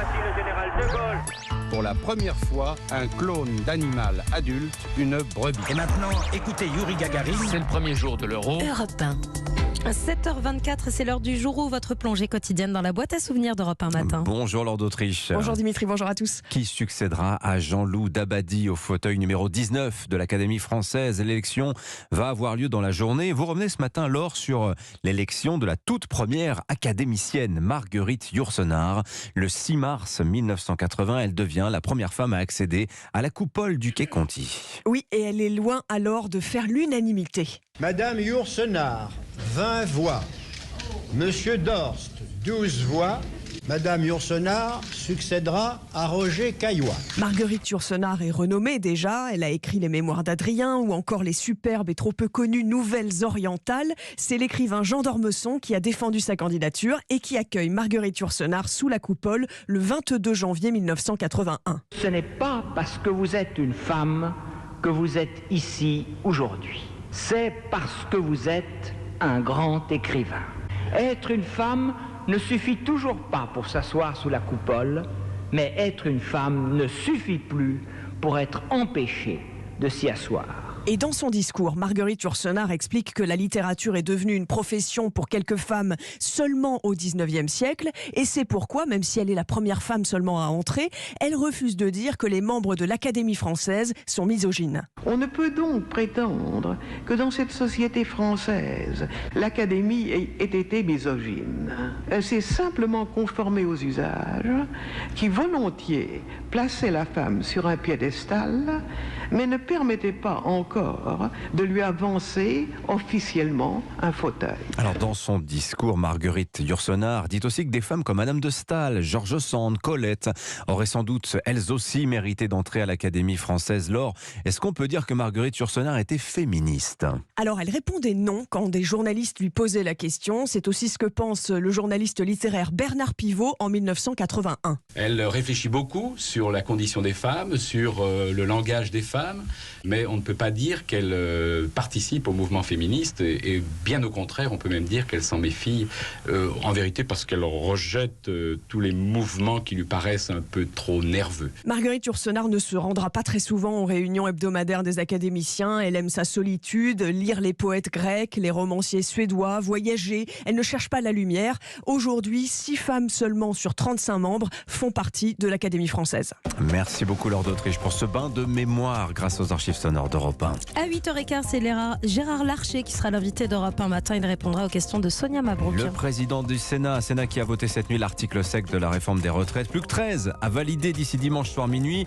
Voici le général de Gaulle. Pour la première fois, un clone d'animal adulte, une brebis. Et maintenant, écoutez Yuri Gagarin. C'est le premier jour de l'Euro. Europe 1. 7h24, c'est l'heure du jour où votre plongée quotidienne dans la boîte à souvenirs d'Europe 1 matin. Bonjour Lord d'Autriche. Bonjour Dimitri, bonjour à tous. Qui succédera à Jean-Loup Dabadi au fauteuil numéro 19 de l'Académie française? L'élection va avoir lieu dans la journée. Vous revenez ce matin, Laure, sur l'élection de la toute première académicienne, Marguerite Yourcenar. Le 6 mars 1980, elle devient la première femme à accéder à la coupole du Quai Conti. Oui, et elle est loin alors de faire l'unanimité. Madame Yourcenar, 20 voix. Monsieur Dorst, 12 voix. Madame Yourcenar succédera à Roger Caillois. Marguerite Yourcenar est renommée déjà. Elle a écrit les Mémoires d'Adrien ou encore les superbes et trop peu connues Nouvelles Orientales. C'est l'écrivain Jean d'Ormesson qui a défendu sa candidature et qui accueille Marguerite Yourcenar sous la coupole le 22 janvier 1981. Ce n'est pas parce que vous êtes une femme que vous êtes ici aujourd'hui. C'est parce que vous êtes un grand écrivain. Être une femme ne suffit toujours pas pour s'asseoir sous la coupole, mais être une femme ne suffit plus pour être empêchée de s'y asseoir. Et dans son discours, Marguerite Yourcenar explique que la littérature est devenue une profession pour quelques femmes seulement au XIXe siècle. Et c'est pourquoi, même si elle est la première femme seulement à entrer, elle refuse de dire que les membres de l'Académie française sont misogynes. On ne peut donc prétendre que dans cette société française, l'Académie ait été misogyne. Elle s'est simplement conformée aux usages qui volontiers plaçaient la femme sur un piédestal, mais ne permettaient pas encore de lui avancer officiellement un fauteuil. Alors dans son discours, Marguerite Yourcenar dit aussi que des femmes comme Madame de Staël, George Sand, Colette auraient sans doute elles aussi mérité d'entrer à l'Académie française. Laure, est-ce qu'on peut dire que Marguerite Yourcenar était féministe? Alors elle répondait non quand des journalistes lui posaient la question. C'est aussi ce que pense le journaliste littéraire Bernard Pivot en 1981. Elle réfléchit beaucoup sur la condition des femmes, sur le langage des femmes, mais on ne peut pas dire qu'elle participe au mouvement féministe et bien au contraire, on peut même dire qu'elle s'en méfie en vérité parce qu'elle rejette tous les mouvements qui lui paraissent un peu trop nerveux. Marguerite Yourcenar ne se rendra pas très souvent aux réunions hebdomadaires des académiciens. Elle aime sa solitude, lire les poètes grecs, les romanciers suédois, voyager. Elle ne cherche pas la lumière. Aujourd'hui, 6 femmes seulement sur 35 membres font partie de l'Académie française. Merci beaucoup Lord d'Autriche pour ce bain de mémoire grâce aux archives sonores d'Europe 1. À 8h15, c'est Gérard Larcher qui sera l'invité d'Europe 1 matin. Il répondra aux questions de Sonia Mabrouk. Le président du Sénat qui a voté cette nuit l'article sec de la réforme des retraites. Plus que 13 à valider d'ici dimanche soir minuit.